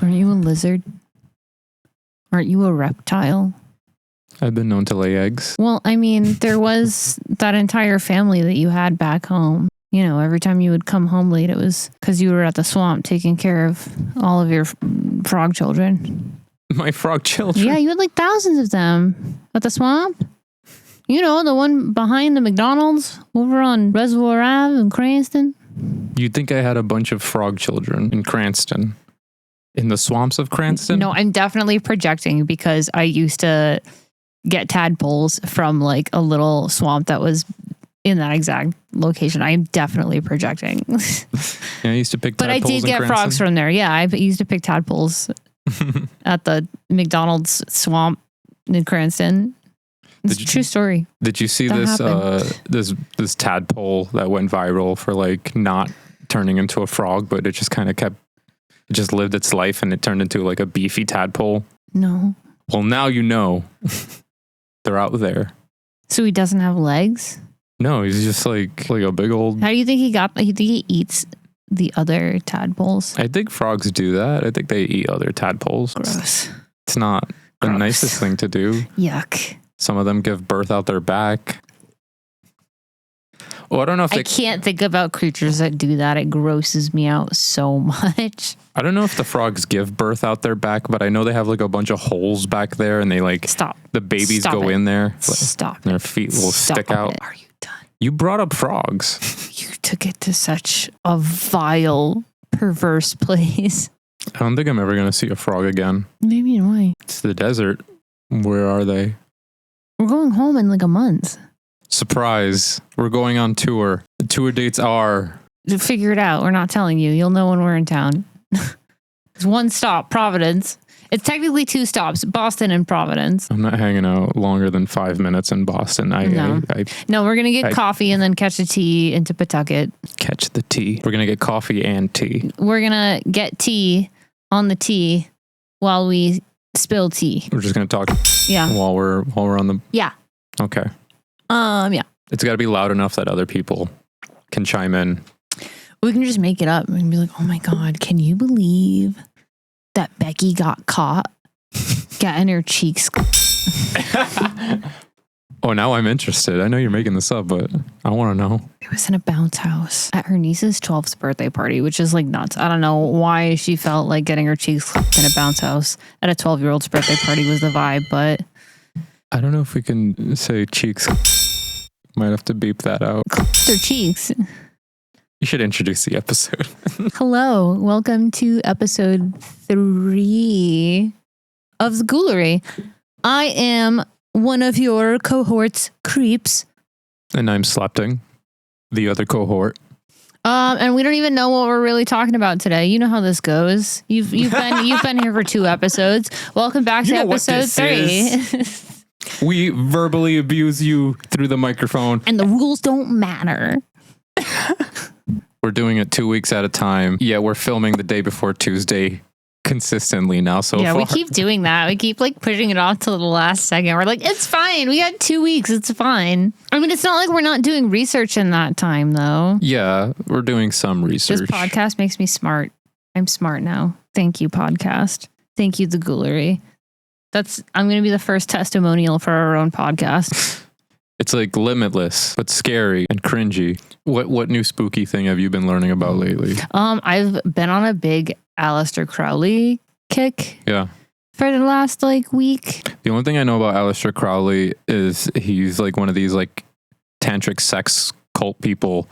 Aren't you a lizard? Aren't you a reptile? I've been known to lay eggs. Well, I mean, there was that entire family that you had back home. You know, every time you would come home late, it was because you were at the swamp taking care of all of your frog children. My frog children? Yeah, you had like thousands of them at the swamp. You know, the one behind the McDonald's over on Reservoir Ave in Cranston. You'd think I had a bunch of frog children in Cranston. In the swamps of Cranston? No, I'm definitely projecting because I used to get tadpoles from like a little swamp that was in that exact location. I am definitely projecting. Yeah, I used to pick tadpoles. But I did get frogs from there. Yeah, I used to pick tadpoles at the McDonald's swamp in Cranston. It's a true story. Did you see this this tadpole that went viral for like not turning into a frog, but it just kind of it just lived its life and it turned into like a beefy tadpole? No. Well, now you know. They're out there. So he doesn't have legs? No, he's just like a big old... How do you think he got... You think he eats the other tadpoles? I think frogs do that. I think they eat other tadpoles. Gross. It's not the nicest thing to do. Yuck. Some of them give birth out their back. Oh, I don't know if I can't think about creatures that do that. It grosses me out so much. I don't know if the frogs give birth out their back, but I know they have like a bunch of holes back there and they like... Stop. The babies go in there. Stop. And their feet will stick out. Are you done? You brought up frogs. You took it to such a vile, perverse place. I don't think I'm ever going to see a frog again. Maybe why? It's the desert. Where are they? We're going home in like a month. Surprise. We're going on tour. The tour dates are... Figure it out. We're not telling you. You'll know when we're in town. It's one stop, Providence. It's technically 2 stops, Boston and Providence. I'm not hanging out longer than 5 minutes in Boston. No, we're going to get coffee and then catch a tea into Pawtucket. Catch the tea. We're going to get coffee and tea. We're going to get tea on the tea while we spill tea. We're just going to talk while we're on the... Yeah. Okay. Yeah. It's got to be loud enough that other people can chime in. We can just make it up and be like, oh my God, can you believe that Becky got caught getting her cheeks? Oh, now I'm interested. I know you're making this up, but I want to know. It was in a bounce house at her niece's 12th birthday party, which is like nuts. I don't know why she felt like getting her cheeks clapped in a bounce house at a 12-year-old's birthday party was the vibe, but... I don't know if we can say cheeks. Might have to beep that out. Their cheeks. You should introduce the episode. Hello. Welcome to episode 3 of the Ghoulery. I am one of your cohort's creeps. And I'm Slepting, the other cohort. And we don't even know what we're really talking about today. You know how this goes. You've been here for 2 episodes. Welcome back to episode 3. We verbally abuse you through the microphone. And the rules don't matter. We're doing it 2 weeks at a time. Yeah, we're filming the day before Tuesday consistently now so far. We keep doing that. We keep like pushing it off till the last second. We're like, it's fine. We got 2 weeks. It's fine. I mean, it's not like we're not doing research in that time though. Yeah, we're doing some research. This podcast makes me smart. I'm smart now. Thank you, podcast. Thank you, the Ghoulery. I'm going to be the first testimonial for our own podcast. It's like limitless, but scary and cringy. What new spooky thing have you been learning about lately? I've been on a big Aleister Crowley kick. Yeah. For the last week. The only thing I know about Aleister Crowley is he's like one of these like tantric sex cult people,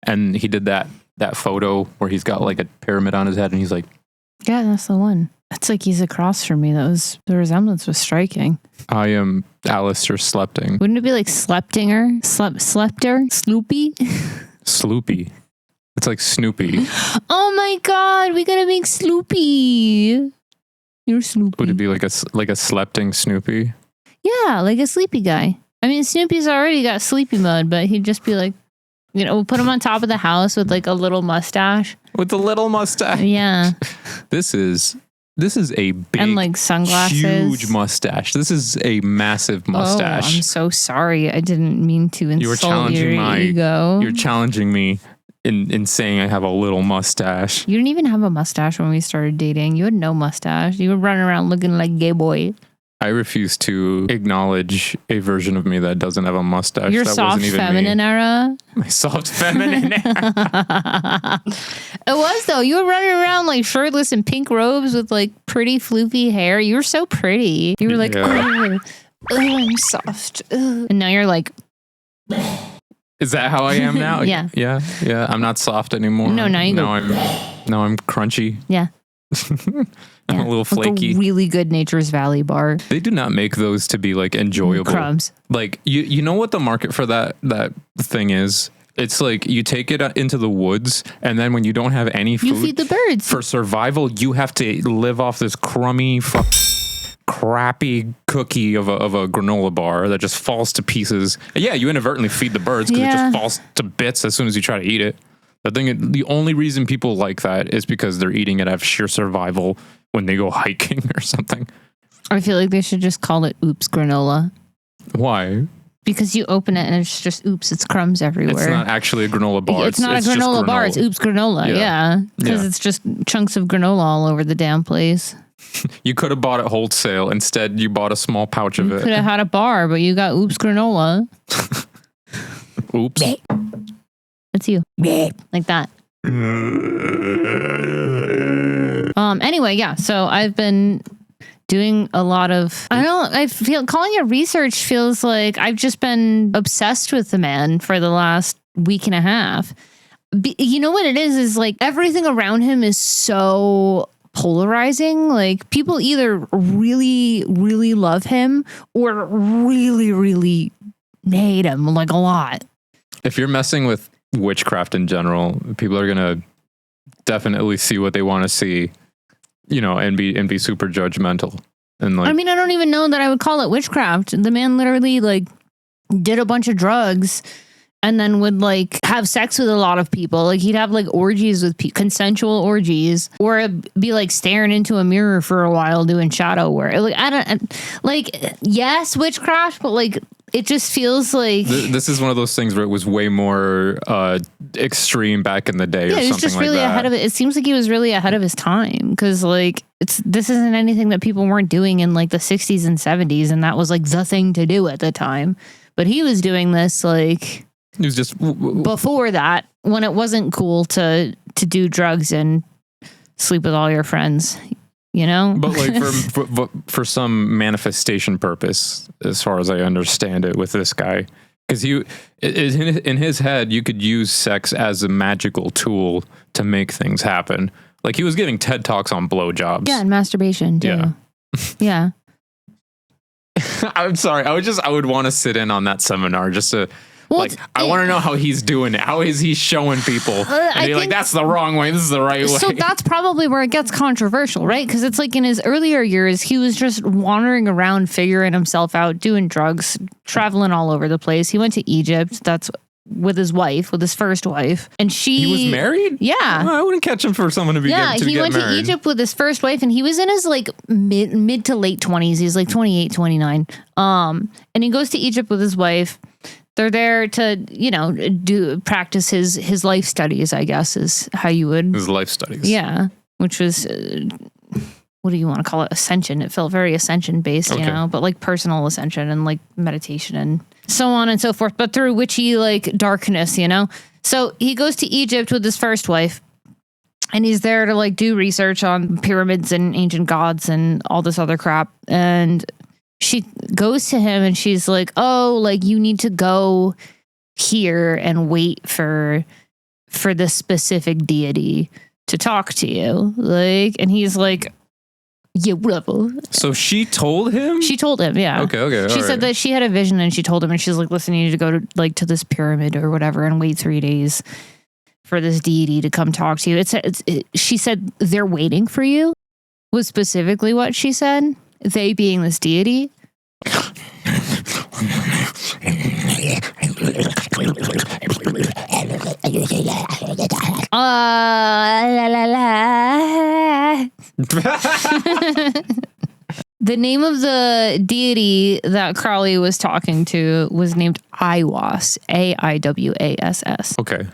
and he did that photo where he's got like a pyramid on his head, and he's like, yeah, that's the one. It's like he's across from me. The resemblance was striking. I am Aleister Slepting. Wouldn't it be like Sleptinger? Slepter? Sloopy? Sloopy. It's like Snoopy. Oh my God, we gotta make Sloopy. You're Snoopy. Would it be like a Slepting Snoopy? Yeah, like a sleepy guy. I mean, Snoopy's already got sleepy mode, but he'd just be like, we'll put him on top of the house with like a little mustache. With a little mustache. Yeah. This is a big and like sunglasses. Huge mustache. This is a massive mustache. Oh, I'm so sorry. I didn't mean to insult your ego. You're challenging me in saying I have a little mustache. You didn't even have a mustache when we started dating. You had no mustache. You were running around looking like a gay boy. I refuse to acknowledge a version of me that doesn't have a mustache. Your that soft wasn't even feminine me. era. My soft feminine era. It was though. You were running around like shirtless in pink robes with like pretty floofy hair. You were so pretty. You were like, oh, I'm soft. Ugh. And now you're like, is that how I am now? Yeah. Yeah. I'm not soft anymore. No, now you I'm crunchy. Yeah. I'm a little flaky. Like a really good Nature's Valley bar. They do not make those to be like enjoyable. Crumbs. Like you know what the market for that thing is? It's like you take it into the woods, and then when you don't have any food, you feed the birds. For survival, you have to live off this crummy, crappy cookie of a granola bar that just falls to pieces. And yeah, you inadvertently feed the birds because it just falls to bits as soon as you try to eat it. The only reason people like that is because they're eating it out of sheer survival when they go hiking or something. I feel like they should just call it oops granola. Why? Because you open it and it's just oops, it's crumbs everywhere. It's not actually a granola bar. It's not a granola bar, it's oops granola. Yeah. Because it's just chunks of granola all over the damn place. You could have bought it wholesale. Instead, you bought a small pouch of it. You could have had a bar, but you got oops granola. Oops. That's you. Like that. Anyway, yeah. So I've been doing a lot of, I feel calling it research feels like I've just been obsessed with the man for the last week and a half. You know what it is like everything around him is so polarizing. Like people either really, really love him or really, really hate him like a lot. If you're messing with witchcraft in general, people are gonna definitely see what they want to see, and be super judgmental. And like, I mean, I don't even know that I would call it witchcraft. The man literally like did a bunch of drugs and then would like have sex with a lot of people. Like he'd have like orgies with consensual orgies, or be like staring into a mirror for a while doing shadow work. Like yes, witchcraft, but like it just feels like this is one of those things where it was way more extreme back in the day. Yeah, or he was something just really like that. ahead of it. It seems like he was really ahead of his time because like this isn't anything that people weren't doing in like the 60s and 70s, and that was like the thing to do at the time. But he was doing this like he was just before that, when it wasn't cool to do drugs and sleep with all your friends. But like for some manifestation purpose, as far as I understand it, with this guy, because in his head, you could use sex as a magical tool to make things happen. Like he was giving TED Talks on blowjobs. Yeah, and masturbation too. Yeah. Yeah. I'm sorry. I would want to sit in on that seminar just to. I want to know how he's doing it. How is he showing people? And you're like, that's the wrong way. This is the right way. So that's probably where it gets controversial, right? Because it's like in his earlier years, he was just wandering around, figuring himself out, doing drugs, traveling all over the place. He went to Egypt. That's with his first wife. And he was married? Yeah. I wouldn't catch him for someone to be Yeah, he went to Egypt with his first wife, and he was in his like mid to late 20s. He's like 28, 29. And he goes to Egypt with his wife. They're there to, practice his life studies, I guess, is how you would. His life studies. Yeah. Which was, what do you want to call it? Ascension. It felt very ascension based, but like personal ascension and like meditation and so on and so forth, but through witchy like darkness, So he goes to Egypt with his first wife, and he's there to like do research on pyramids and ancient gods and all this other crap. And she goes to him and she's like, oh, like you need to go here and wait for this specific deity to talk to you. Like, and he's like, yeah, whatever. So she told him? She told him, yeah. Okay. She said that she had a vision and she told him, and she's like, listen, you need to go to this pyramid or whatever and wait 3 days for this deity to come talk to you. She said they're waiting for you was specifically what she said. They being this deity. The name of the deity that Crowley was talking to was named Aiwass, Aiwass. Okay.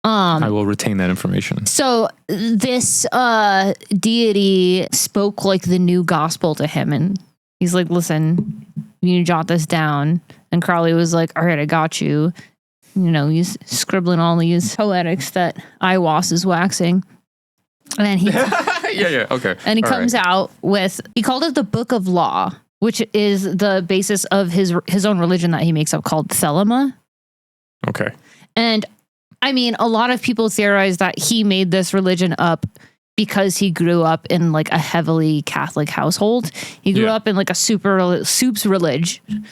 I will retain that information. So this deity spoke like the new gospel to him, and he's like, listen, you need to jot this down. And Crowley was like, all right, I got you. You know, he's scribbling all these poetics that Aiwass is waxing. And then he okay. And he comes out with, he called it the Book of Law, which is the basis of his own religion that he makes up called Thelema. Okay. And I mean, a lot of people theorize that he made this religion up because he grew up in like a heavily Catholic household. He grew up in like a soups religion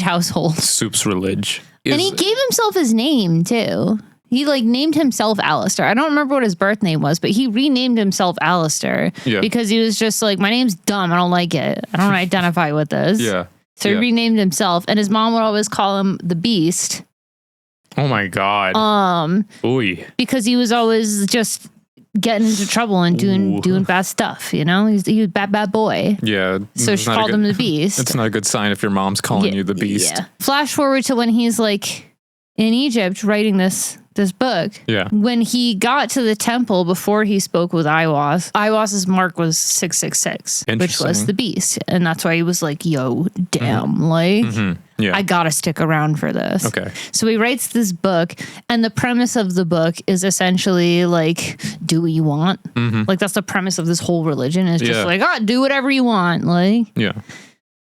household. Soups religion. And he gave himself his name too. He like named himself Aleister. I don't remember what his birth name was, but he renamed himself Aleister because he was just like, my name's dumb. I don't like it. I don't identify with this. Yeah. So he renamed himself, and his mom would always call him the Beast. Oh my God. Ooh. Because he was always just getting into trouble and doing bad stuff, you know? He was a bad boy. Yeah. So she called him the Beast. It's not a good sign if your mom's calling you the Beast. Yeah. Flash forward to when he's like in Egypt writing this book. Yeah. When he got to the temple before he spoke with Aiwass's mark was 666, which was the Beast. And that's why he was like, yo, damn, like, I gotta stick around for this. Okay. So he writes this book, and the premise of the book is essentially like, do what you want. Like, that's the premise of this whole religion, is just like, do whatever you want. Like,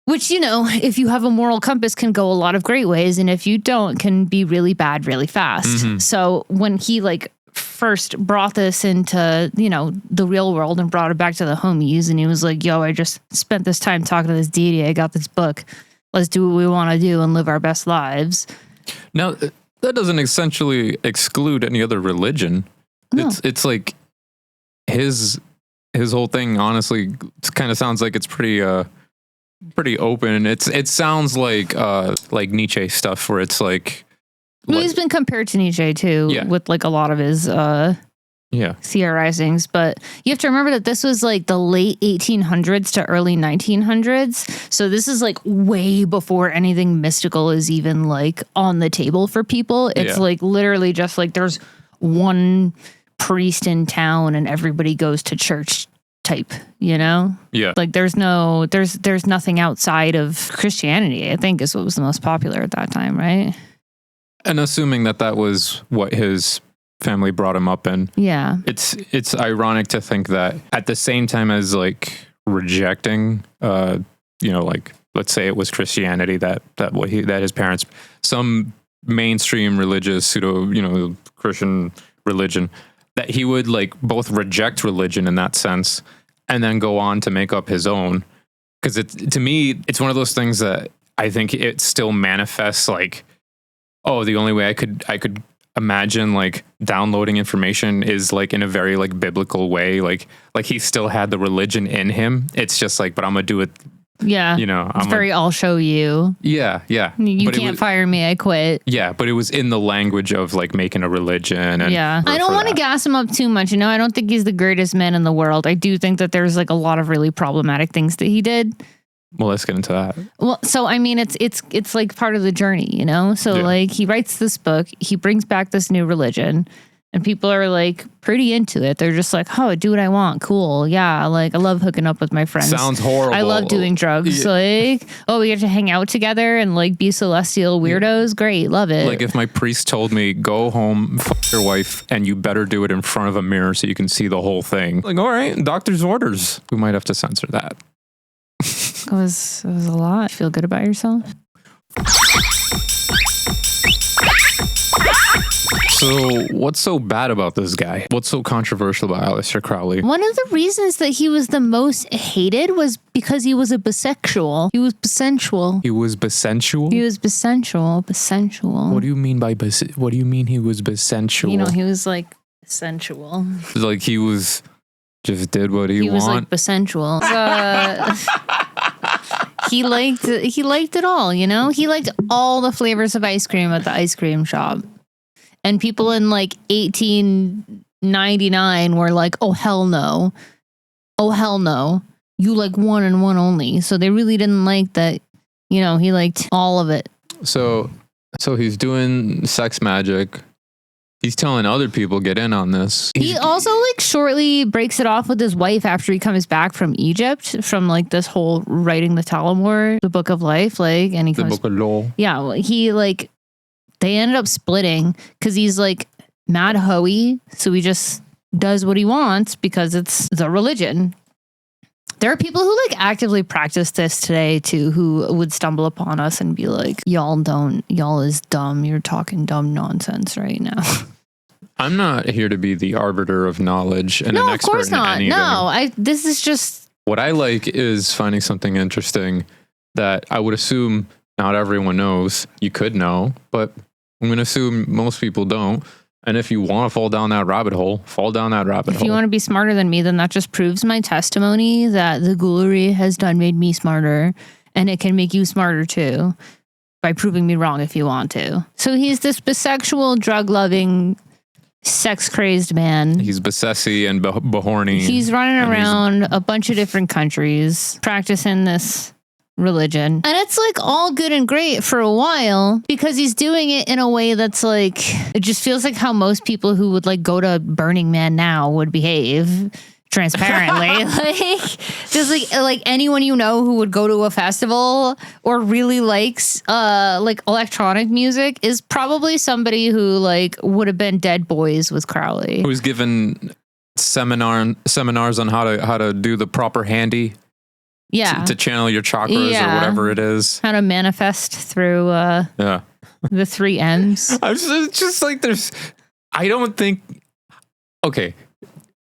which, you know, if you have a moral compass, can go a lot of great ways. And if you don't, can be really bad really fast. So when he like first brought this into, you know, the real world and brought it back to the homies, and he was like, yo, I just spent this time talking to this deity. I got this book. Let's do what we want to do and live our best lives. Now, that doesn't essentially exclude any other religion. No. It's like his whole thing, honestly, kind of sounds like it's pretty open. It sounds like Nietzsche stuff, where it's like, he's been compared to Nietzsche too, with like a lot of his theorizings. But you have to remember that this was like the late 1800s to early 1900s, so this is like way before anything mystical is even like on the table for people. It's like literally just like there's one priest in town and everybody goes to church type, you know? Yeah. Like there's nothing outside of Christianity, I think, is what was the most popular at that time, right? And assuming that was what his family brought him up in. Yeah. It's ironic to think that at the same time as like rejecting you know, like let's say it was Christianity that his parents, some mainstream religious pseudo, you know, Christian religion, that he would like both reject religion in that sense and then go on to make up his own. Because to me, it's one of those things that I think it still manifests like, oh, the only way I could imagine like downloading information is like in a very like biblical way. Like he still had the religion in him. It's just like, but I'm gonna do it. Yeah. You know, it's I'll show you. Yeah. Yeah. You can't fire me. I quit. Yeah. But it was in the language of like making a religion. And I don't want to gas him up too much. You know, I don't think he's the greatest man in the world. I do think that there's like a lot of really problematic things that he did. Well, let's get into that. Well, so I mean, it's like part of the journey, you know? So like he writes this book, he brings back this new religion, and people are like pretty into it. They're just like, oh, do what I want. Cool. Yeah. Like I love hooking up with my friends. Sounds horrible. I love doing drugs. Like, oh, we get to hang out together and like be celestial weirdos. Great. Love it. Like if my priest told me, go home, fuck your wife, and you better do it in front of a mirror so you can see the whole thing. Like, all right, doctor's orders. We might have to censor that. It was a lot. Feel good about yourself? So what's so bad about this guy? What's so controversial about Aleister Crowley? One of the reasons that he was the most hated was because he was a bisexual. He was bisensual. He was bisensual? He was bisensual. Bisensual. What do you mean by what do you mean he was bisensual? You know, he was like sensual. Like he was just did what he wanted. He was like bisensual. He liked it all, you know? He liked all the flavors of ice cream at the ice cream shop. And people in like 1899 were like, oh, hell no. Oh, hell no. You like one and one only. So they really didn't like that, you know, he liked all of it. So he's doing sex magic He's telling other people get in on this. He also like shortly breaks it off with his wife after he comes back from Egypt from like this whole writing the Talmud, the Book of Life, like, and he the comes, Book of Law. yeah, well, he like they ended up splitting because he's like mad hoey, so he just does what he wants because it's the religion. There are people who like actively practice this today too, who would stumble upon us and be like, y'all is dumb. You're talking dumb nonsense right now. I'm not here to be the arbiter of knowledge and an expert of course in not. anything. No, this is just. What I like is finding something interesting that I would assume not everyone knows. You could know, but I'm going to assume most people don't. And if you want to fall down that rabbit hole, fall down that rabbit hole. If you want to be smarter than me, then that just proves my testimony that the Ghoulery has made me smarter, and it can make you smarter too by proving me wrong if you want to. So he's this bisexual, drug-loving, sex-crazed man. He's besessy and behorny. He's running around a bunch of different countries practicing this religion, and it's like all good and great for a while because he's doing it in a way that's like, it just feels like how most people who would like go to Burning Man now would behave transparently. Like just like anyone you know who would go to a festival or really likes like electronic music is probably somebody who like would have been Dead Boys with Crowley, who's given seminars on how to do the proper handy. Yeah. To channel your chakras or whatever it is. How to manifest through the 3 M's. I'm just like, I don't think, okay,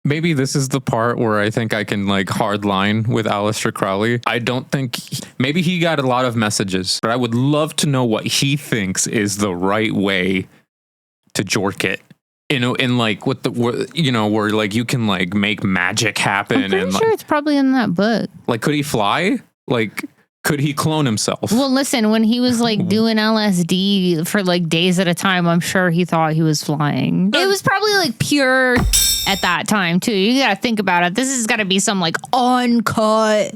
maybe this is the part where I think I can like hard line with Aleister Crowley. I don't think, maybe he got a lot of messages, but I would love to know what he thinks is the right way to jork it. In like with the, where like you can like make magic happen. I'm pretty and sure it's probably in that book. Like, could he fly? Like, could he clone himself? Well, listen, when he was like doing LSD for like days at a time, I'm sure he thought he was flying. It was probably like pure at that time too. You gotta think about it. This has got to be some like uncut.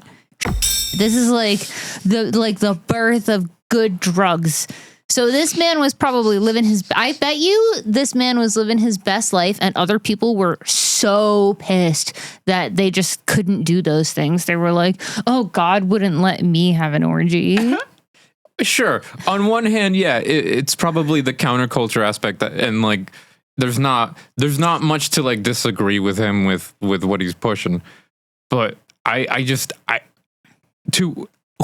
This is like the birth of good drugs. So this man was probably I bet you this man was living his best life, and other people were so pissed that they just couldn't do those things. They were like, oh, God wouldn't let me have an orgy. Sure. On one hand, yeah, it's probably the counterculture aspect that, and like, there's not much to like disagree with him with what he's pushing. But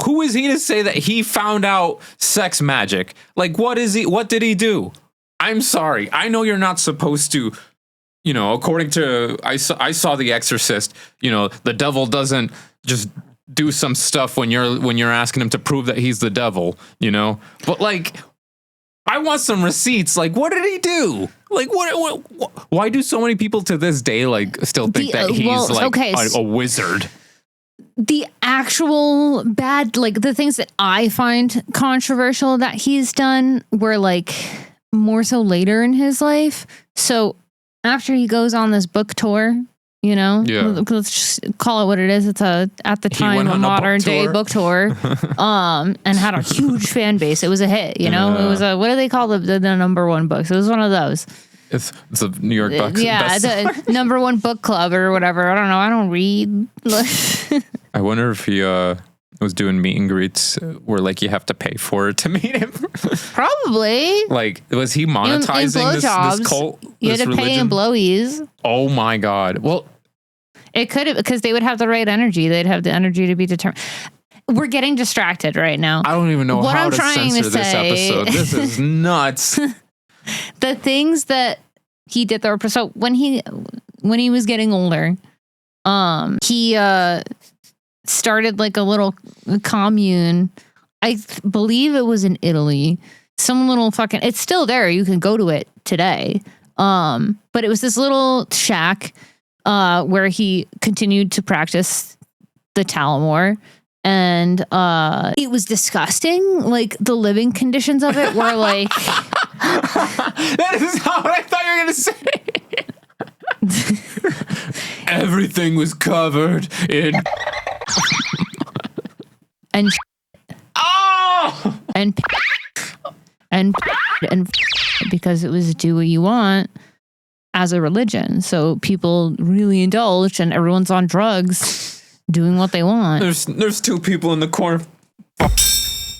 who is he to say that he found out sex magic? Like, what did he do? I'm sorry. I know you're not supposed to, according to, I saw The Exorcist, the devil doesn't just do some stuff when you're asking him to prove that he's the devil, but like, I want some receipts. Like, what did he do? Like, what why do so many people to this day, like, still think that he's a wizard? The actual bad, like the things that I find controversial that he's done were like more so later in his life. So after he goes on this book tour, let's just call it what it is. It's at the time a modern day book tour, and had a huge fan base. It was a hit, It was what do they call the number one books? It was one of those. It's a New York book. Yeah, the number one book club or whatever. I don't know. I don't read. I wonder if he was doing meet and greets where like you have to pay for it to meet him. Probably. Like, was he monetizing this cult? You had to pay in blowies. Oh my God. Well, it could have, because they would have the right energy. They'd have the energy to be determined. We're getting distracted right now. I don't even know how to censor this episode. This is nuts. The things that he did there. So when he was getting older, he started like a little commune. I believe it was in Italy. Some little fucking, it's still there. You can go to it today. But it was this little shack where he continued to practice the Talmud. And it was disgusting. Like, the living conditions of it were like... That is not what I thought you were going to say. Everything was covered in... and... Oh! And because it was do what you want as a religion. So people really indulged and everyone's on drugs doing what they want. There's two people in the corner.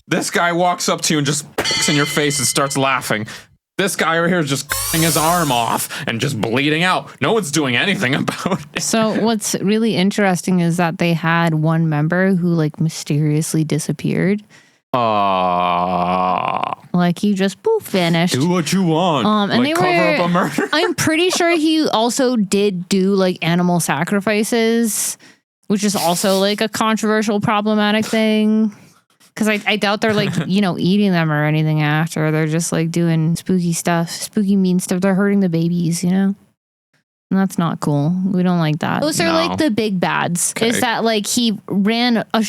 This guy walks up to you and just in your face and starts laughing. This guy over here is just cutting his arm off and just bleeding out. No one's doing anything about it. So what's really interesting is that they had one member who like mysteriously disappeared. Like he just poof vanished. Do what you want. And like cover up a murder. I'm pretty sure he also did do like animal sacrifices, which is also like a controversial, problematic thing. Because I doubt they're like, eating them or anything after. They're just like doing spooky stuff, spooky mean stuff. They're hurting the babies, And that's not cool. We don't like that. Those are like the big bads. Okay. Is that like he ran a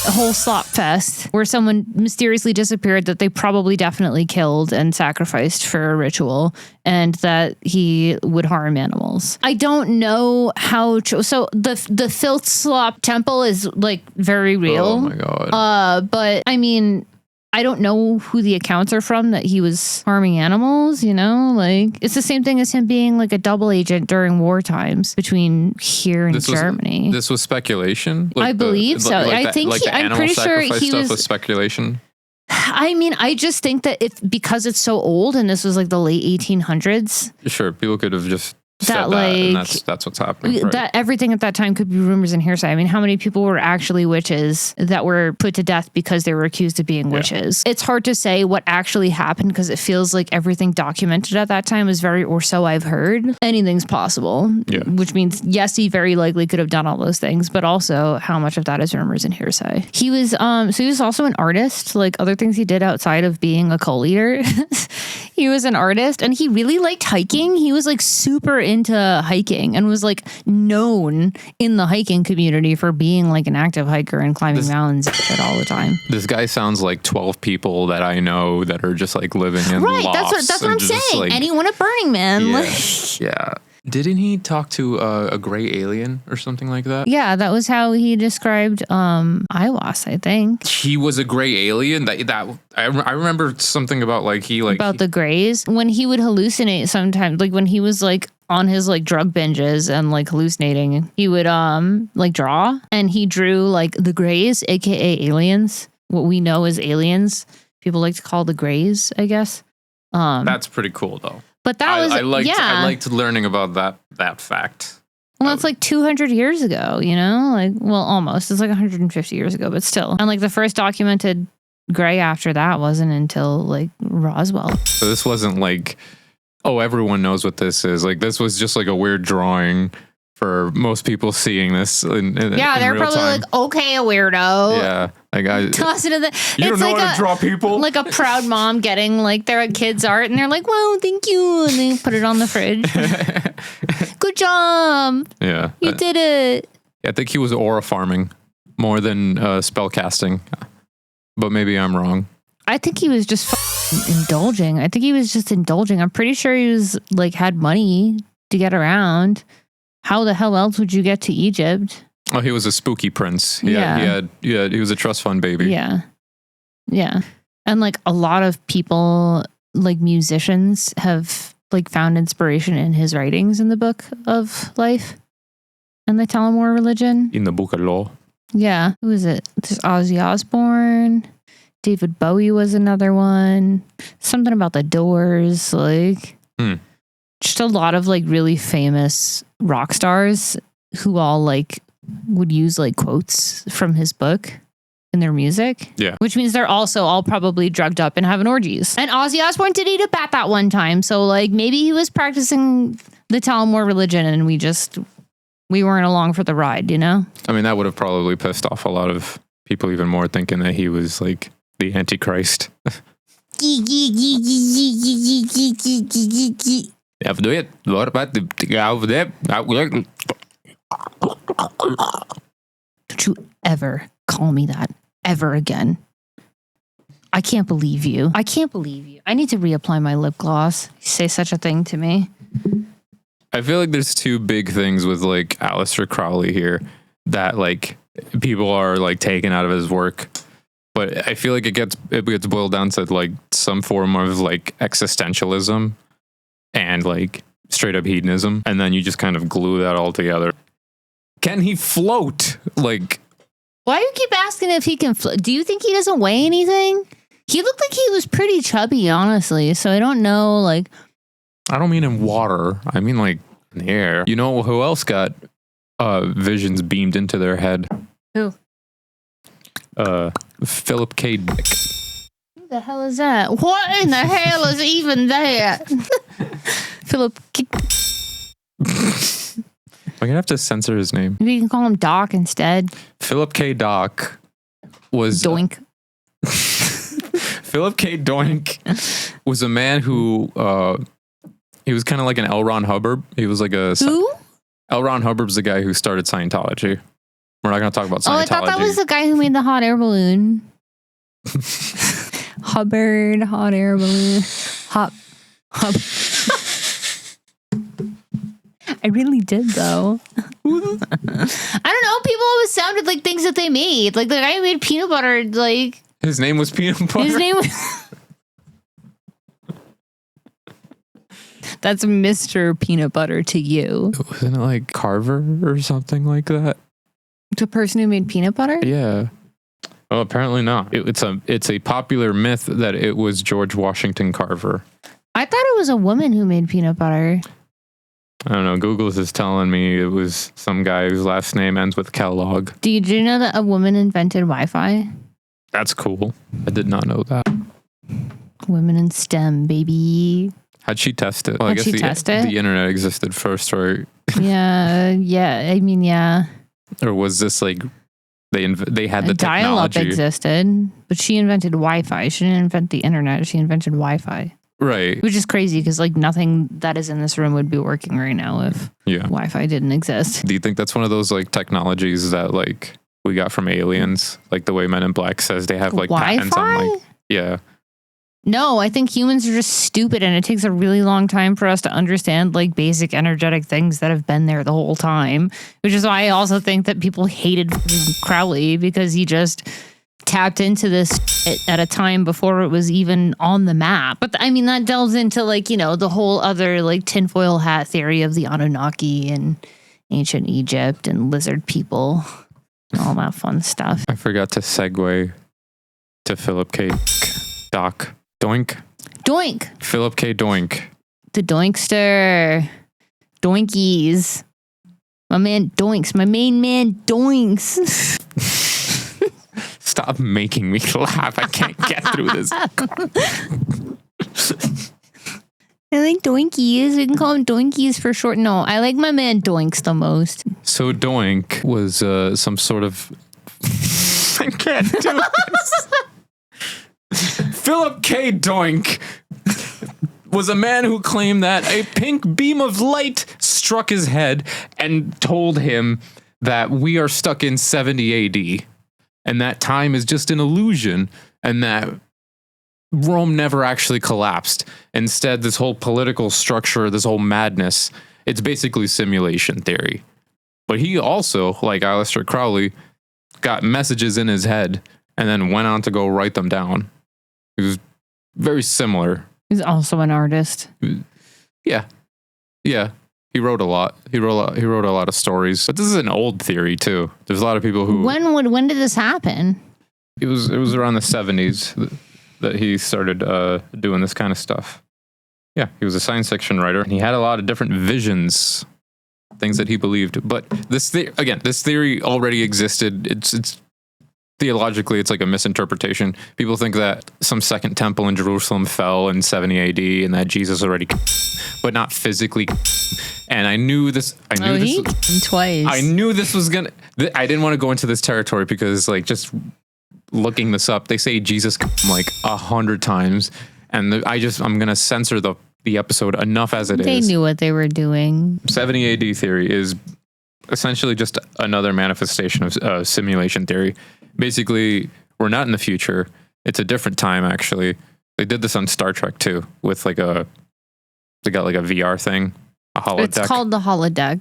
whole slop fest where someone mysteriously disappeared that they probably definitely killed and sacrificed for a ritual, and that he would harm animals. I don't know how. So the filth slop temple is like very real. Oh my god. But I mean, I don't know who the accounts are from that he was harming animals, like it's the same thing as him being like a double agent during war times between here and Germany. This was speculation? I believe so. I'm pretty sure he was speculation. I mean, I just think that because it's so old and this was like the late 1800s. Sure, people could have just said that, and that's what's happening. Right? That everything at that time could be rumors and hearsay. I mean, how many people were actually witches that were put to death because they were accused of being witches? It's hard to say what actually happened because it feels like everything documented at that time was or so I've heard. Anything's possible, which means yes, he very likely could have done all those things, but also how much of that is rumors and hearsay. He was so he was also an artist. Like other things he did outside of being a cult leader, he was an artist, and he really liked hiking. He was like super into hiking and was like known in the hiking community for being like an active hiker and climbing mountains all the time. This guy sounds like 12 people that I know that are just like living in lofts. That's what I'm saying. Like, anyone at Burning Man. Yeah. Didn't he talk to a gray alien or something like that? Yeah, that was how he described Aiwass, I think. He was a gray alien? I remember something about about the grays. When he would hallucinate sometimes, like when he was like on his like drug binges and like hallucinating, he would like draw, and he drew like the grays, aka aliens, what we know as aliens. People like to call the grays, I guess. That's pretty cool though. But that was I liked learning about that fact. Well, that's like 200 years ago, almost. It's like 150 years ago, but still. And like the first documented gray after that wasn't until like Roswell. So this wasn't like, oh, everyone knows what this is. Like this was just like a weird drawing for most people seeing this in they're probably time. Like, okay, a weirdo. Yeah. Like toss it in you don't know how to draw people? Like a proud mom getting like their kids' art and they're like, wow, thank you. And they put it on the fridge. Good job. Yeah. You did it. I think he was aura farming more than spell casting. But maybe I'm wrong. I think he was just indulging. I'm pretty sure he was like had money to get around. How the hell else would you get to Egypt? Oh, he was a spooky prince. He was a trust fund baby. Yeah. Yeah. And like a lot of people, like musicians, have like found inspiration in his writings in the Book of Life and the Talmud religion. In the Book of Law. Yeah. Who is it? There's Ozzy Osbourne. David Bowie was another one. Something about the Doors. Like just a lot of like really famous rock stars who all like would use like quotes from his book in their music. Yeah. Which means they're also all probably drugged up and having orgies. And Ozzy Osbourne did eat a bat that one time. So like maybe he was practicing the Talmud religion and we weren't along for the ride, I mean, that would have probably pissed off a lot of people even more, thinking that he was like the Antichrist. Don't you ever call me that ever again. I can't believe you. I need to reapply my lip gloss. You say such a thing to me. I feel like there's two big things with like Aleister Crowley here that like people are like taking out of his work. But I feel like it gets boiled down to like some form of like existentialism and like straight up hedonism, and then you just kind of glue that all together. Can he float? Like, why do you keep asking if he can float? Do you think he doesn't weigh anything? He looked like he was pretty chubby, honestly. So I don't know. Like, I don't mean in water. I mean like in the air. You know who else got visions beamed into their head? Who? Philip K. Dick. Who the hell is that? What in the hell is even that? Philip K. I'm gonna have to censor his name. Maybe you can call him Doc instead. Philip K. Doc was Doink. Philip K. Doink was a man who he was kind of like an L. Ron Hubbard. He was like a who? L. Ron Hubbard's the guy who started Scientology. We're not going to talk about Scientology. Oh, I thought that was the guy who made the hot air balloon. Hubbard, hot air balloon. Hop. I really did, though. I don't know. People always sounded like things that they made. Like the guy who made peanut butter, like... His name was Peanut Butter? His name was... That's Mr. Peanut Butter to you. Wasn't it like Carver or something like that? The person who made peanut butter? Yeah. Well, apparently not. It's a popular myth that it was George Washington Carver. I thought it was a woman who made peanut butter. I don't know. Google's is telling me it was some guy whose last name ends with Kellogg. Did you know that a woman invented Wi-Fi? That's cool. I did not know that. Women in STEM, baby. How'd she test it? Well, I guess the internet existed first, right? Yeah. I mean, yeah. Or was this like they had the dial-up technology? Existed, but she invented Wi-Fi. She didn't invent the internet. She invented Wi-Fi. Right. Which is crazy because like nothing that is in this room would be working right now if Wi-Fi didn't exist. Do you think that's one of those like technologies that like we got from aliens? Like the way Men in Black says they have like Wi-Fi? patents on like No, I think humans are just stupid and it takes a really long time for us to understand like basic energetic things that have been there the whole time. Which is why I also think that people hated Crowley because he just tapped into this at a time before it was even on the map. But I mean, that delves into like, you know, the whole other like tinfoil hat theory of the Anunnaki and ancient Egypt and lizard people and all that fun stuff. I forgot to segue to Philip K. Doc. Doink. Philip K. Doink. The Doinkster. Doinkies. My man Doinks. My main man Doinks. Stop making me laugh. I can't get through this. I like Doinkies. We can call him Doinkies for short. No, I like my man Doinks the most. So Doink was some sort of... I can't do this. Philip K. Doink was a man who claimed that a pink beam of light struck his head and told him that we are stuck in 70 AD and that time is just an illusion and that Rome never actually collapsed. Instead, this whole political structure, this whole madness, it's basically simulation theory. But he also, like Aleister Crowley, got messages in his head and then went on to go write them down. He was very similar. He's also an artist. Yeah. He wrote a lot. He wrote a lot of stories. But this is an old theory too. There's a lot of people who. When did this happen? It was around the 70s that he started doing this kind of stuff. Yeah, he was a science fiction writer, and he had a lot of different visions, things that he believed. But this theory already existed. It's theologically, it's like a misinterpretation. People think that some second temple in Jerusalem fell in 70 AD and that Jesus already, but not physically. And I knew this. Twice. I knew this was gonna. I didn't want to go into this territory because, like, just looking this up, they say Jesus like 100 times, and I'm gonna censor the episode enough as it is. They knew what they were doing. 70 AD theory is essentially just another manifestation of simulation theory. Basically, we're not in the future. It's a different time, actually. They did this on Star Trek, too, with they got like a VR thing, a holodeck. It's called the holodeck.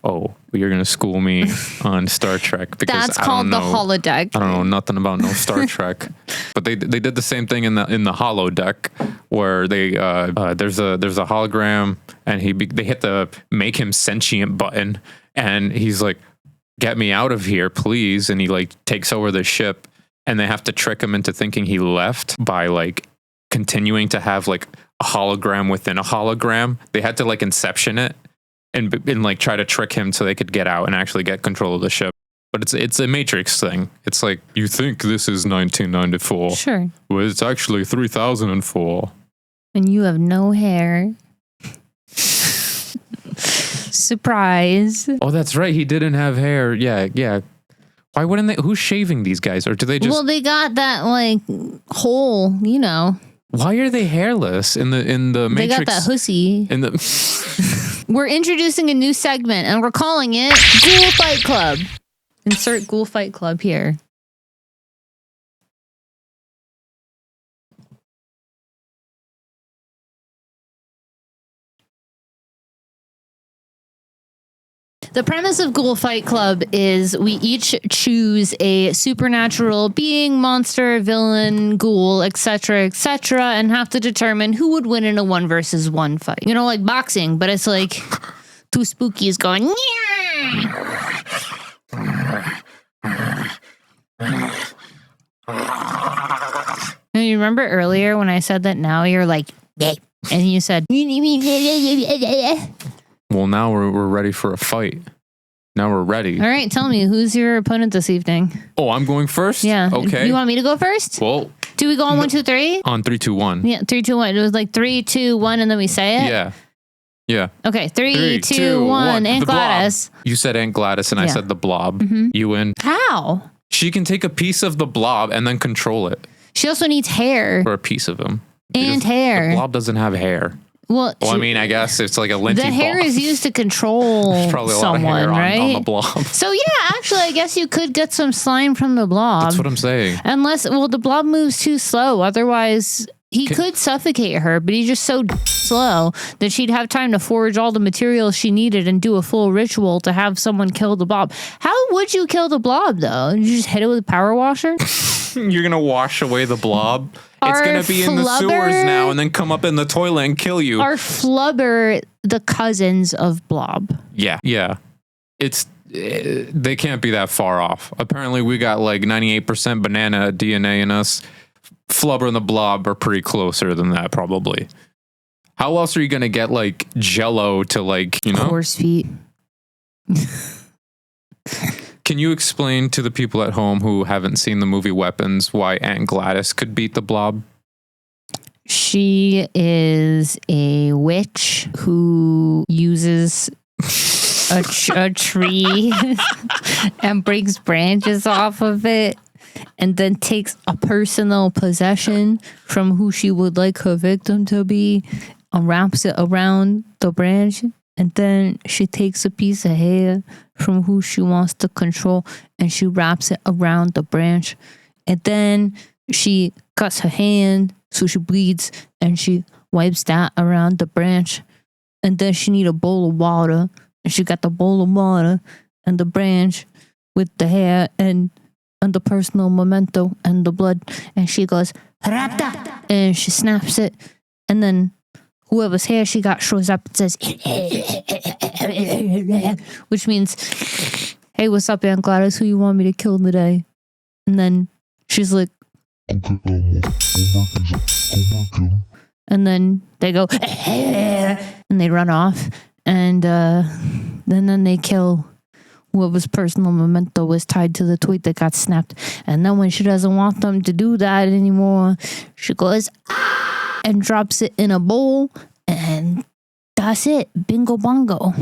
oh, you're going to school me on Star Trek because that's called the holodeck. I don't know nothing about no Star Trek. But they did the same thing in the holodeck where they there's a hologram and they hit the make him sentient button and he's like, get me out of here, please. And he like takes over the ship and they have to trick him into thinking he left by like continuing to have like a hologram within a hologram. They had to like inception it and like try to trick him so they could get out and actually get control of the ship. But it's a Matrix thing. It's like, you think this is 1994. Sure. Well, it's actually 3004. And you have no hair. Surprise. Oh, that's right. He didn't have hair. Yeah. Why wouldn't they? Who's shaving these guys? Or do they just... Well, they got that like hole, you know. Why are they hairless in the Matrix? They got that hussy. In the... We're introducing a new segment and we're calling it Ghoul Fight Club. Insert Ghoul Fight Club here. The premise of Ghoul Fight Club is we each choose a supernatural being, monster, villain, ghoul, etc., and have to determine who would win in a 1 versus 1 fight. You know, like boxing, but it's like two spookies going. Now, you remember earlier when I said that now you're like, and you said, well, now we're ready for a fight. Now we're ready. All right, tell me, who's your opponent this evening? Oh, I'm going first? Yeah. Okay. You want me to go first? Well. Do we go on 1, 2, 3? On 3, 2, 1. Yeah, 3, 2, 1. It was like 3, 2, 1, and then we say it? Yeah. Okay, 3, 2, 1. Aunt Gladys. You said Aunt Gladys, and I said the blob. Mm-hmm. You win. How? She can take a piece of the blob and then control it. She also needs hair. Or a piece of him. And hair. The blob doesn't have hair. Well, I mean, I guess it's like a linty the hair blob. is used to control probably a someone, lot of hair right? on the blob. So yeah, actually, I guess you could get some slime from the blob. That's what I'm saying. Unless, well, the blob moves too slow. Otherwise, he could suffocate her, but he's just so slow that she'd have time to forge all the materials she needed and do a full ritual to have someone kill the blob. How would you kill the blob, though? You just hit it with a power washer? You're going to wash away the blob? It's going to be in the sewers now and then come up in the toilet and kill you. Are flubber the cousins of blob? Yeah. They can't be that far off. Apparently, we got like 98% banana DNA in us. Flubber and the blob are pretty closer than that, probably. How else are you going to get like Jello to like, you know? Horse feet. Can you explain to the people at home who haven't seen the movie Weapons why Aunt Gladys could beat the blob? She is a witch who uses a tree and breaks branches off of it and then takes a personal possession from who she would like her victim to be and wraps it around the branch. And then she takes a piece of hair from who she wants to control and she wraps it around the branch. And then she cuts her hand so she bleeds and she wipes that around the branch. And then she need a bowl of water and she got the bowl of water and the branch with the hair and the personal memento and the blood. And she goes, Rapta! And she snaps it. And then whoever's hair she got shows up and says, which means, hey, what's up, Aunt Gladys? Who you want me to kill today? And then she's like, and then they go, and they run off. And then they kill whoever's personal memento was tied to the tweet that got snapped. And then when she doesn't want them to do that anymore, she goes, and drops it in a bowl, and that's it. Bingo bongo.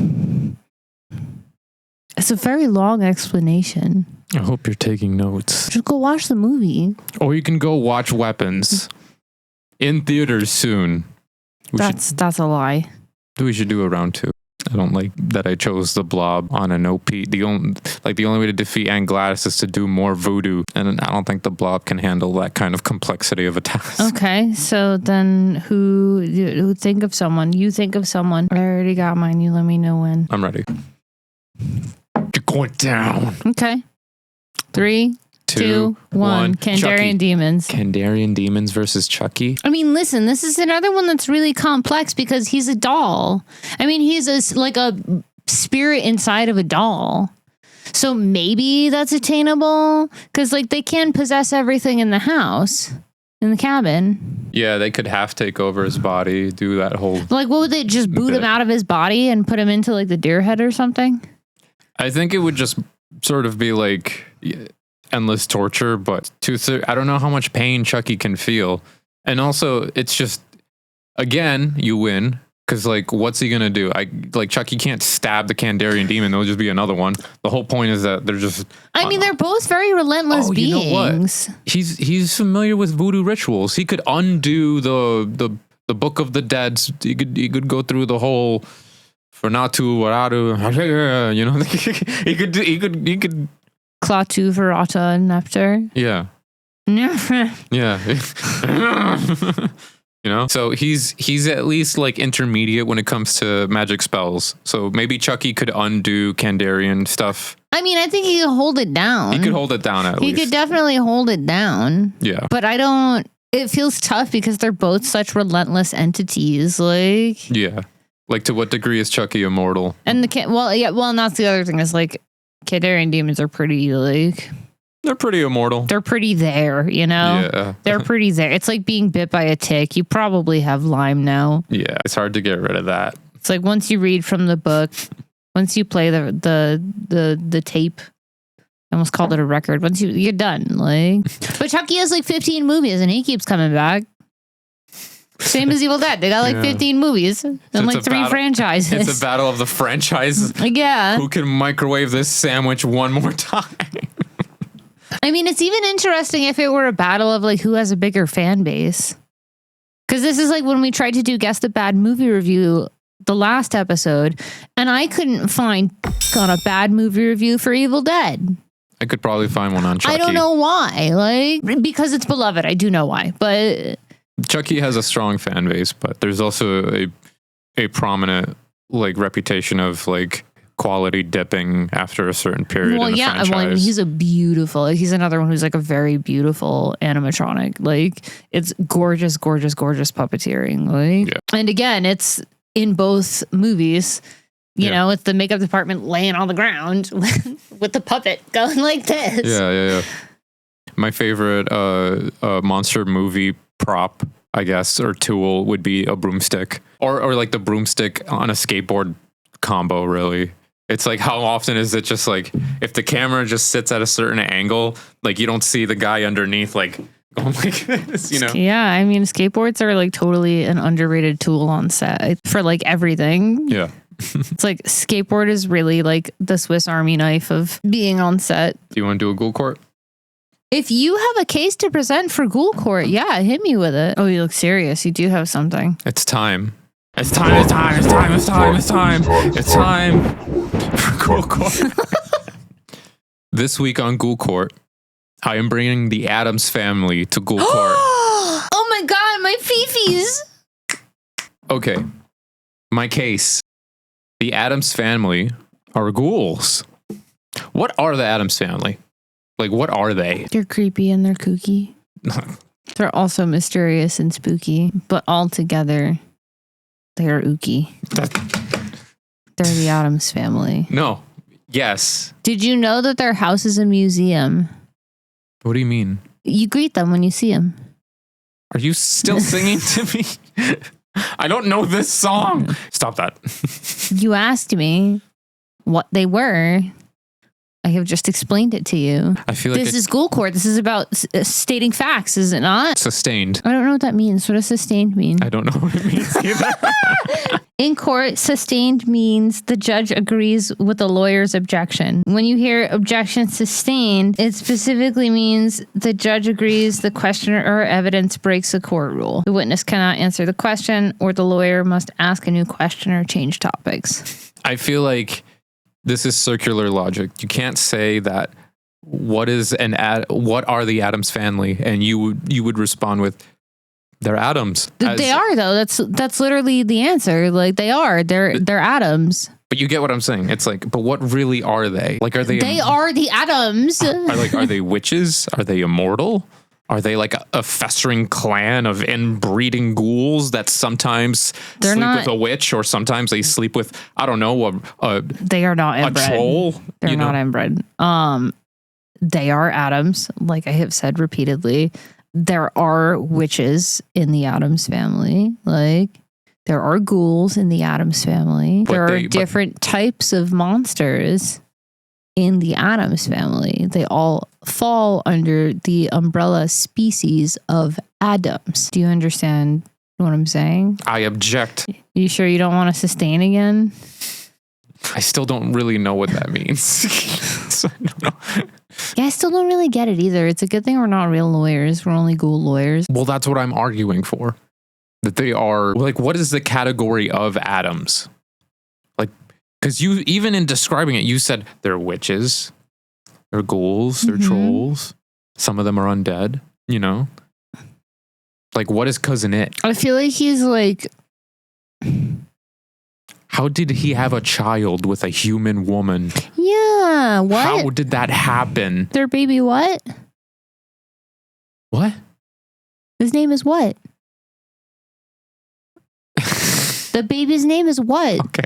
It's a very long explanation. I hope you're taking notes. Just go watch the movie. Or you can go watch Weapons in theaters soon. That's a lie. We should do a round 2. I don't like that I chose the blob on an OP. The only way to defeat Aunt Gladys is to do more voodoo, and I don't think the blob can handle that kind of complexity of a task. Okay, so then who think of someone? You think of someone. I already got mine. You let me know when. I'm ready. You're going down. Okay. 3, 2, 1. Kandarian demons. Kandarian demons versus Chucky. I mean, listen, this is another one that's really complex because he's a doll. I mean, he's a spirit inside of a doll. So maybe that's attainable because like they can possess everything in the house, in the cabin. Yeah, they could half take over his body, do that whole... Like, what would they just boot him out of his body and put him into like the deer head or something? I think it would just sort of be like endless torture, but I don't know how much pain Chucky can feel. And also, it's just, again, you win. Because, like, what's he going to do? Chucky can't stab the Kandarian demon. There'll just be another one. The whole point is that they're just... I mean, they're both very relentless beings. You know what? He's familiar with voodoo rituals. He could undo the Book of the Dead. He could go through the whole... Fernatu, Waradu, you know? he could... Klaatu, Verata, and Nepter. Yeah. Yeah. You know, so he's at least like intermediate when it comes to magic spells. So maybe Chucky could undo Kandarian stuff. I mean, I think he could hold it down. He could hold it down at least. He could definitely hold it down. Yeah. But it feels tough because they're both such relentless entities. Like, yeah. Like, to what degree is Chucky immortal? And and that's the other thing is like Kandarian demons are pretty like... They're pretty immortal. They're pretty there, you know? Yeah. They're pretty there. It's like being bit by a tick. You probably have Lyme now. Yeah, it's hard to get rid of that. It's like once you read from the book, once you play the tape, I almost called it a record. Once you're done. Like, but Chucky has like 15 movies and he keeps coming back. Same as Evil Dead. They got like 15 movies and like 3 franchises. It's a battle of the franchises. Yeah. Who can microwave this sandwich one more time? I mean, it's even interesting if it were a battle of like who has a bigger fan base. Because this is like when we tried to do Guess the Bad Movie Review the last episode, and I couldn't find on a bad movie review for Evil Dead. I could probably find one on Chucky. I don't know why. Like, because it's beloved. I do know why. But Chucky has a strong fan base, but there's also a prominent like reputation of like quality dipping after a certain period. Well, in the yeah. franchise. Well, he's another one who's like a very beautiful animatronic. Like, it's gorgeous, gorgeous, gorgeous puppeteering. Like, and again, it's in both movies. You know, it's the makeup department laying on the ground with the puppet going like this. Yeah. My favorite monster movie prop, I guess, or tool would be a broomstick, or like the broomstick on a skateboard combo. Really. It's like, how often is it just like, if the camera just sits at a certain angle, like you don't see the guy underneath, like going like this, you know? Yeah, I mean, skateboards are like totally an underrated tool on set for like everything. Yeah. It's like skateboard is really like the Swiss Army knife of being on set. Do you want to do a Ghoul Court? If you have a case to present for Ghoul Court, yeah, hit me with it. Oh, you look serious. You do have something. It's time. It's time for Ghoul Court. This week on Ghoul Court, I am bringing the Addams Family to Ghoul Court. Oh my god, my fifis! Okay, my case. The Addams Family are ghouls. What are the Addams Family? Like, what are they? They're creepy and they're kooky. They're also mysterious and spooky, but all together, they're ooky. They're the Addams Family. No. Yes. Did you know that their house is a museum? What do you mean? You greet them when you see them. Are you still singing to me? I don't know this song. Stop that. You asked me what they were. I have just explained it to you. I feel like this is Ghoul Court. This is about stating facts, is it not? Sustained. I don't know what that means. What does sustained mean? I don't know what it means either. In court, sustained means the judge agrees with the lawyer's objection. When you hear objection sustained, it specifically means the judge agrees the questioner or evidence breaks the court rule. The witness cannot answer the question, or the lawyer must ask a new question or change topics. I feel like this is circular logic. You can't say that what are the Addams Family, and you would respond with, they're Addams. They are, though. That's literally the answer. Like, they're Addams. But you get what I'm saying. It's like, but what really are they? Like, are they? They are the atoms. Are they witches? Are they immortal? Are they like a festering clan of inbreeding ghouls that sometimes sleep with a witch, or sometimes they sleep with, I don't know, they are not inbred. A troll? They're not inbred. They are atoms, like I have said repeatedly. There are witches in the Addams family. Like, there are ghouls in the Addams family. There are different types of monsters in the Addams family. They all fall under the umbrella species of Addams. Do you understand what I'm saying? I object. You sure you don't want to sustain again? I still don't really know what that means. So, I don't know. Yeah, I still don't really get it either. It's a good thing we're not real lawyers. We're only ghoul lawyers. Well, that's what I'm arguing for. That they are, like, what is the category of Addams? Like, because you, even in describing it, you said they're witches, they're ghouls, they're trolls. Some of them are undead, you know? Like, what is Cousin It? I feel like he's like... How did he have a child with a human woman? Yeah, what? How did that happen? Their baby what? What? His name is what? The baby's name is what? Okay,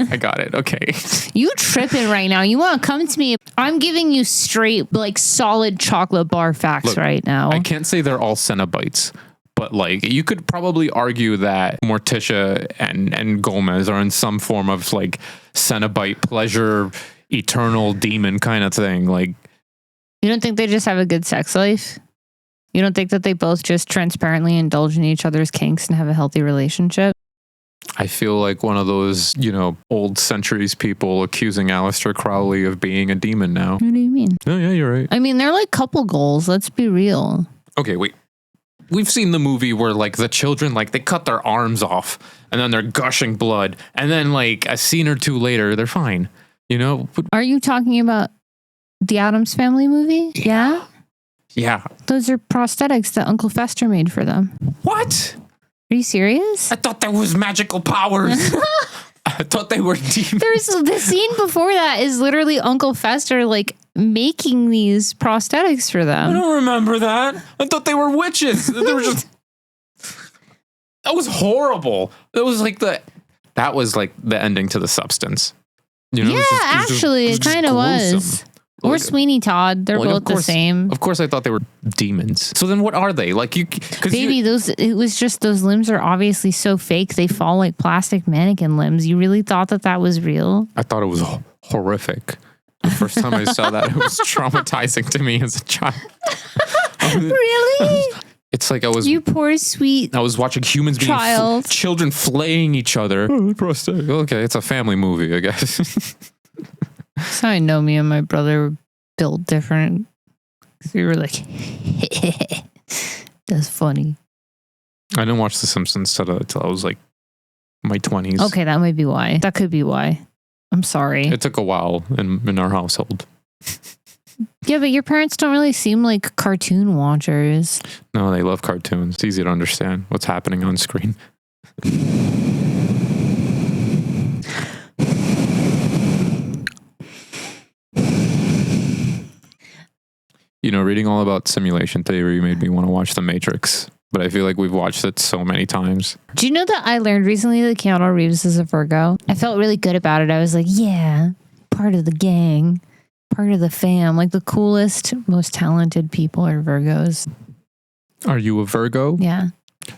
I got it. Okay. You tripping right now. You want to come to me? I'm giving you straight, like, solid chocolate bar facts right now. I can't say they're all Cenobites, but, like, you could probably argue that Morticia and Gomez are in some form of, like, Cenobite pleasure, eternal demon kind of thing. Like, you don't think they just have a good sex life? You don't think that they both just transparently indulge in each other's kinks and have a healthy relationship? I feel like one of those, you know, old centuries people accusing Aleister Crowley of being a demon now. What do you mean? Oh, yeah, you're right. I mean, they're like couple goals. Let's be real. Okay, wait. We've seen the movie where, like, the children, like, they cut their arms off and then they're gushing blood. And then, like, a scene or two later, they're fine. You know? Are you talking about the Addams Family movie? Yeah? Yeah. Those are prosthetics that Uncle Fester made for them. What? Are you serious? I thought there was magical powers. I thought they were demons. There's the scene before that is literally Uncle Fester, like, making these prosthetics for them. I don't remember that. I thought they were witches. They were just... That was horrible. That was like the ending to The Substance. You know, yeah, actually, it kind of was. Or like, Sweeney Todd. They're both the same. Of course, I thought they were demons. So then what are they? Like, it was just, those limbs are obviously so fake. They fall like plastic mannequin limbs. You really thought that was real? I thought it was horrific. The first time I saw that, it was traumatizing to me as a child. Really? It's like you poor sweet I was watching humans being children flaying each other. Okay, it's a family movie, I guess. That's how I know me and my brother were built different. We were like, that's funny. I didn't watch The Simpsons until I was like my 20s. Okay, that might be why. That could be why. I'm sorry. It took a while in our household. Yeah, but your parents don't really seem like cartoon watchers. No, they love cartoons. It's easy to understand what's happening on screen. You know, reading all about simulation theory made me want to watch The Matrix, but I feel like we've watched it so many times. Do you know that I learned recently that Keanu Reeves is a Virgo? I felt really good about it. I was like, yeah, part of the gang, part of the fam. Like, the coolest, most talented people are Virgos. Are you a Virgo? Yeah.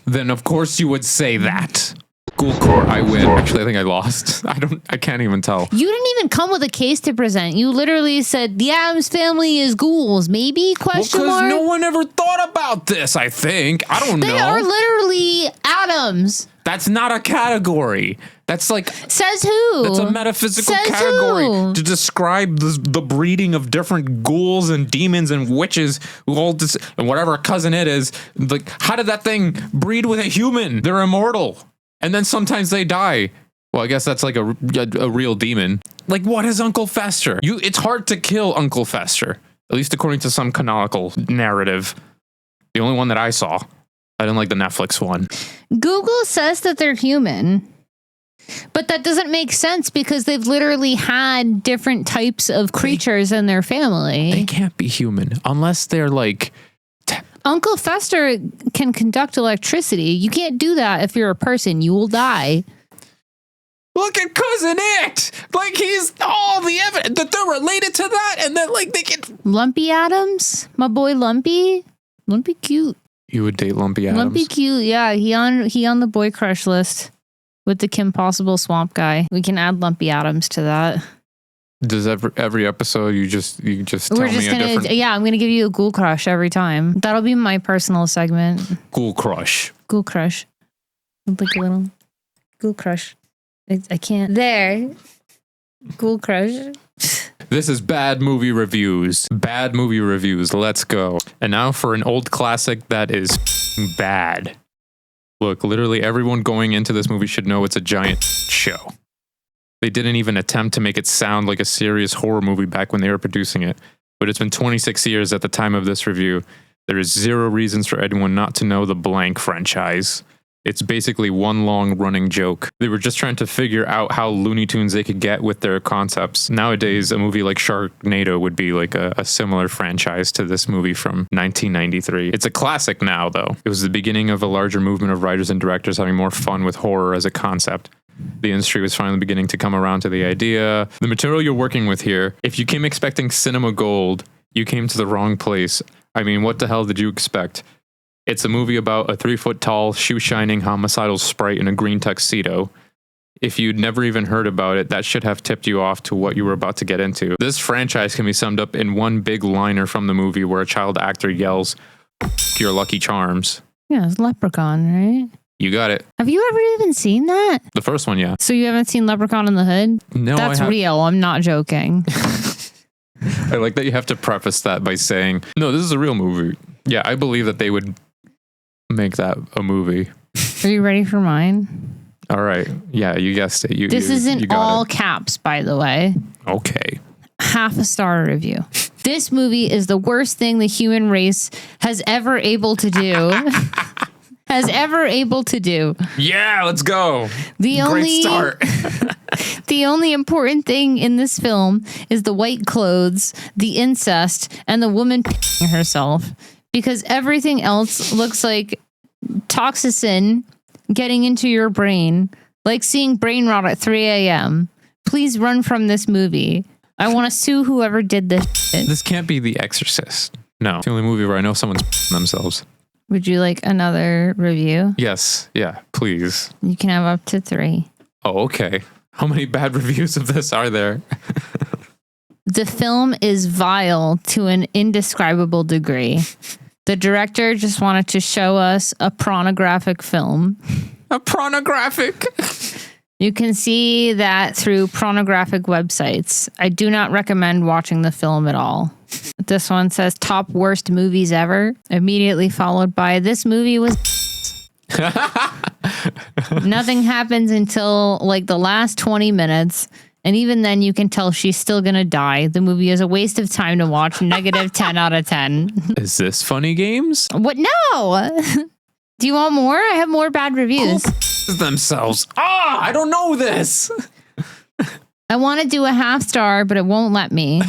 Then of course you would say that. Ghoulcore, I win. Actually, I think I lost. I can't even tell. You didn't even come with a case to present. You literally said the Addams family is ghouls. Maybe? Question mark? Because no one ever thought about this, I think. I don't know. They are literally atoms. That's not a category. That's like... Says who? That's a metaphysical category to describe the breeding of different ghouls and demons and witches who all and whatever Cousin It is. Like, how did that thing breed with a human? They're immortal. And then sometimes they die. Well, I guess that's like a real demon. Like, what is Uncle Fester? It's hard to kill Uncle Fester, at least according to some canonical narrative. The only one that I saw. I didn't like the Netflix one. Google says that they're human. But that doesn't make sense because they've literally had different types of creatures in their family. They can't be human unless they're like... Uncle Fester can conduct electricity. You can't do that if you're a person. You will die. Look at Cousin It! Like, he's all the evidence that they're related to that, and then, like, they can... Lumpy Adams? My boy Lumpy? Lumpy cute. You would date Lumpy Adams? Lumpy cute, yeah. He on the boy crush list with the Kim Possible swamp guy. We can add Lumpy Adams to that. Does every episode you just tell me a different... Yeah, I'm gonna give you a ghoul crush every time. That'll be my personal segment. Ghoul crush. Ghoul crush. Like a little ghoul crush. I can't. There. Ghoul crush. This is Bad Movie Reviews. Bad Movie Reviews. Let's go. And now for an old classic that is bad. Look, literally everyone going into this movie should know it's a giant show. They didn't even attempt to make it sound like a serious horror movie back when they were producing it. But it's been 26 years at the time of this review. There is zero reasons for anyone not to know the blank franchise. It's basically one long running joke. They were just trying to figure out how Looney Tunes they could get with their concepts. Nowadays, a movie like Sharknado would be like a similar franchise to this movie from 1993. It's a classic now, though. It was the beginning of a larger movement of writers and directors having more fun with horror as a concept. The industry was finally beginning to come around to the idea. The material you're working with here, if you came expecting cinema gold, you came to the wrong place. I mean, what the hell did you expect? It's a movie about a 3-foot-tall, shoe-shining, homicidal sprite in a green tuxedo. If you'd never even heard about it, that should have tipped you off to what you were about to get into. This franchise can be summed up in one big liner from the movie where a child actor yells, "Your Lucky Charms." Yeah, it's Leprechaun, right? You got it. Have you ever even seen that? The first one, yeah. So you haven't seen Leprechaun in the Hood? No, That's real. I'm not joking. I like that you have to preface that by saying, no, this is a real movie. Yeah, I believe that they would make that a movie. Are you ready for mine? All right. Yeah, you guessed it. This isn't all caps, by the way. Okay. Half a star review. This movie is the worst thing the human race has ever able to do. Yeah, let's go. Great start. The only important thing in this film is the white clothes, the incest, and the woman p***ing herself. Because everything else looks like toxicin getting into your brain, like seeing brain rot at 3 a.m. Please run from this movie. I want to sue whoever did this shit. This can't be The Exorcist. No. It's the only movie where I know someone's themselves. Would you like another review? Yes. Yeah, please. You can have up to 3. Oh, okay. How many bad reviews of this are there? The film is vile to an indescribable degree. The director just wanted to show us a pornographic film. A pornographic? You can see that through pornographic websites. I do not recommend watching the film at all. This one says top worst movies ever, immediately followed by this movie was nothing happens until like the last 20 minutes. And even then you can tell she's still going to die. The movie is a waste of time to watch. -10 out of 10. Is this Funny Games? What? No. Do you want more? I have more bad reviews. Themselves. I don't know this. I want to do a half star, but it won't let me.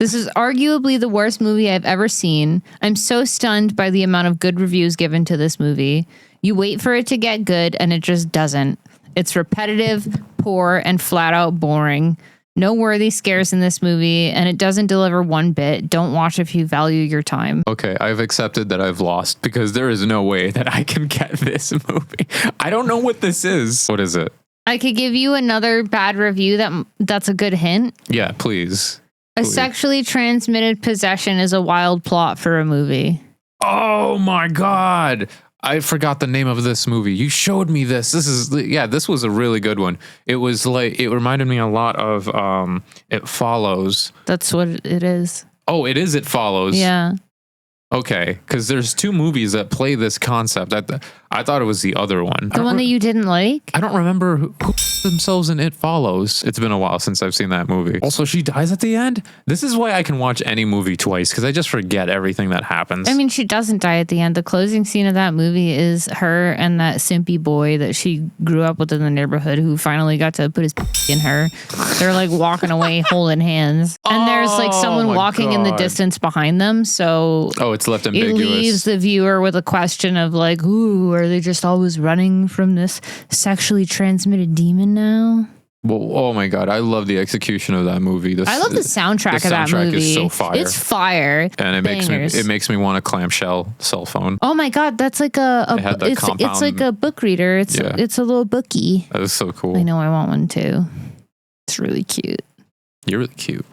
This is arguably the worst movie I've ever seen. I'm so stunned by the amount of good reviews given to this movie. You wait for it to get good, and it just doesn't. It's repetitive, poor, and flat out boring. No worthy scares in this movie, and it doesn't deliver one bit. Don't watch if you value your time. Okay, I've accepted that I've lost because there is no way that I can get this movie. I don't know what this is. What is it? I could give you another bad review that's a good hint. Yeah, please. A sexually transmitted possession is a wild plot for a movie. Oh my God. I forgot the name of this movie. You showed me this. This was a really good one. It was like, it reminded me a lot of It Follows. That's what it is. Oh, it is It Follows. Yeah. Okay, because there's 2 movies that play this concept. I thought it was the other one. The one that you didn't like? I don't remember who themselves in It Follows. It's been a while since I've seen that movie. Also, she dies at the end. This is why I can watch any movie twice, because I just forget everything that happens. I mean, she doesn't die at the end. The closing scene of that movie is her and that simpy boy that she grew up with in the neighborhood who finally got to put his in her. They're like walking away holding hands. And there's like someone walking in the distance behind them. So it's left ambiguous. It leaves the viewer with a question of like, ooh, are they just always running from this sexually transmitted demon now? Well, oh my God, I love the execution of that movie. I love the soundtrack of that movie. Is so fire. It's fire. And it makes me want a clamshell cell phone. Oh my God, that's like it's like a book reader. It's a little bookie. That is so cool. I know, I want one too. It's really cute. You're really cute.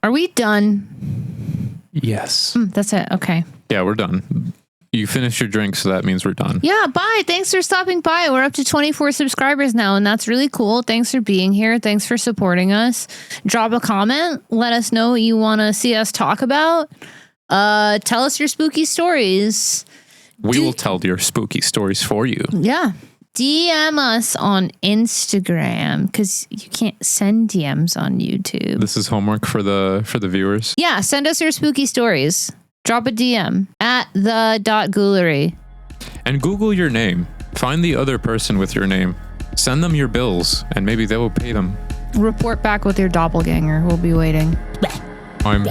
Are we done? Yes. That's it. Okay. Yeah, we're done. You finished your drink, so that means we're done. Yeah, bye. Thanks for stopping by. We're up to 24 subscribers now, and that's really cool. Thanks for being here. Thanks for supporting us. Drop a comment. Let us know what you want to see us talk about. Tell us your spooky stories. We will tell your spooky stories for you. Yeah. DM us on Instagram, because you can't send DMs on YouTube. This is homework for the viewers. Yeah, send us your spooky stories. Drop a DM at the.ghoulery. And Google your name. Find the other person with your name. Send them your bills, and maybe they will pay them. Report back with your doppelganger. We'll be waiting. I'm